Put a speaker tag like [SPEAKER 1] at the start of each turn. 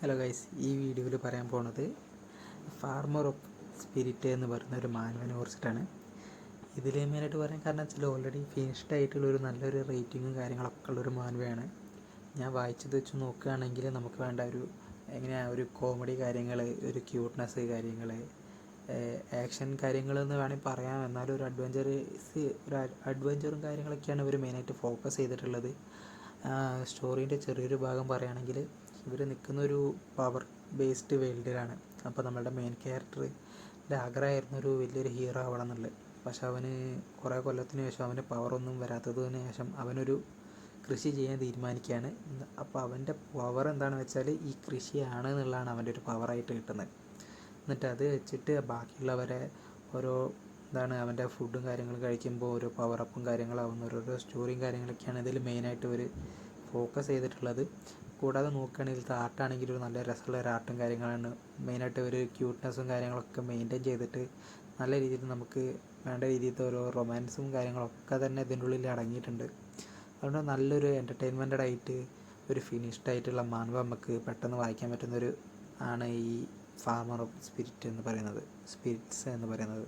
[SPEAKER 1] Hello guys, ഈ വീഡിയോയിൽ പറയാൻ പോണത് ഫാർമർ ഓഫ് സ്പിരിറ്റ് എന്ന് പറയുന്ന ഒരു മാനുവലിനെ കുറിച്ചിട്ടാണ്. ഇതിൽ മെയിനായിട്ട് പറയാൻ കാരണം വെച്ചാൽ ഓൾറെഡി ഫിനിഷ്ഡ് ആയിട്ടുള്ളൊരു നല്ലൊരു റേറ്റിങ്ങും കാര്യങ്ങളൊക്കെ ഉള്ളൊരു മാനുവയാണ്. ഞാൻ വായിച്ചത് വെച്ച് നോക്കുകയാണെങ്കിൽ നമുക്ക് വേണ്ട ഒരു കോമഡി കാര്യങ്ങൾ, ഒരു ക്യൂട്ട്നെസ് കാര്യങ്ങൾ, ആക്ഷൻ കാര്യങ്ങളെന്ന് വേണമെങ്കിൽ പറയാം. എന്നാലും ഒരു അഡ്വഞ്ചറും കാര്യങ്ങളൊക്കെയാണ് ഇവർ മെയിനായിട്ട് ഫോക്കസ് ചെയ്തിട്ടുള്ളത്. സ്റ്റോറീൻ്റെ ചെറിയൊരു ഭാഗം പറയുകയാണെങ്കിൽ, ഇവർ നിൽക്കുന്നൊരു പവർ ബേസ്ഡ് വേൾഡിലാണ്. അപ്പോൾ നമ്മളുടെ മെയിൻ ക്യാരക്ടറിൻ്റെ ആഗ്രഹമായിരുന്നു ഒരു വലിയൊരു ഹീറോ ആവണം എന്നുള്ളത്. പക്ഷെ അവന് കുറേ കൊല്ലത്തിന് ശേഷം അവന് പവറൊന്നും വരാത്തതിന് ശേഷം അവനൊരു കൃഷി ചെയ്യാൻ തീരുമാനിക്കുകയാണ്. അപ്പോൾ അവൻ്റെ പവർ എന്താണെന്ന് വെച്ചാൽ ഈ കൃഷിയാണ് എന്നുള്ളതാണ് അവൻ്റെ ഒരു പവറായിട്ട് കിട്ടുന്നത്. എന്നിട്ട് അത് വെച്ചിട്ട് ബാക്കിയുള്ളവരെ അവൻ്റെ ഫുഡും കാര്യങ്ങളും കഴിക്കുമ്പോൾ ഓരോ പവറപ്പും കാര്യങ്ങളാവുന്ന ഓരോരോ സ്റ്റോറിയും കാര്യങ്ങളൊക്കെയാണ് ഇതിൽ മെയിനായിട്ട് ഒരു ഫോക്കസ് ചെയ്തിട്ടുള്ളത്. കൂടാതെ നോക്കുകയാണെങ്കിൽ ഇതിലത്തെ ആർട്ടാണെങ്കിൽ ഒരു നല്ല രസമുള്ള ഒരു ആർട്ടും കാര്യങ്ങളാണ്. മെയിനായിട്ട് ഒരു ക്യൂട്ട്നെസ്സും കാര്യങ്ങളൊക്കെ മെയിൻറ്റെയിൻ ചെയ്തിട്ട് നല്ല രീതിയിൽ നമുക്ക് വേണ്ട രീതിയിലത്തെ ഓരോ റൊമാൻസും കാര്യങ്ങളൊക്കെ തന്നെ ഇതിൻ്റെ ഉള്ളിൽ അടങ്ങിയിട്ടുണ്ട്. അതുകൊണ്ട് നല്ലൊരു എൻ്റർടൈൻമെൻറ്റഡ് ആയിട്ട് ഒരു ഫിനിഷ്ഡ് ആയിട്ടുള്ള മാനുവ നമുക്ക് പെട്ടെന്ന് വായിക്കാൻ പറ്റുന്നൊരു ആണ് ഈ ഫാർമർ ഓഫ് സ്പിരിറ്റ്സ് എന്ന് പറയുന്നത്.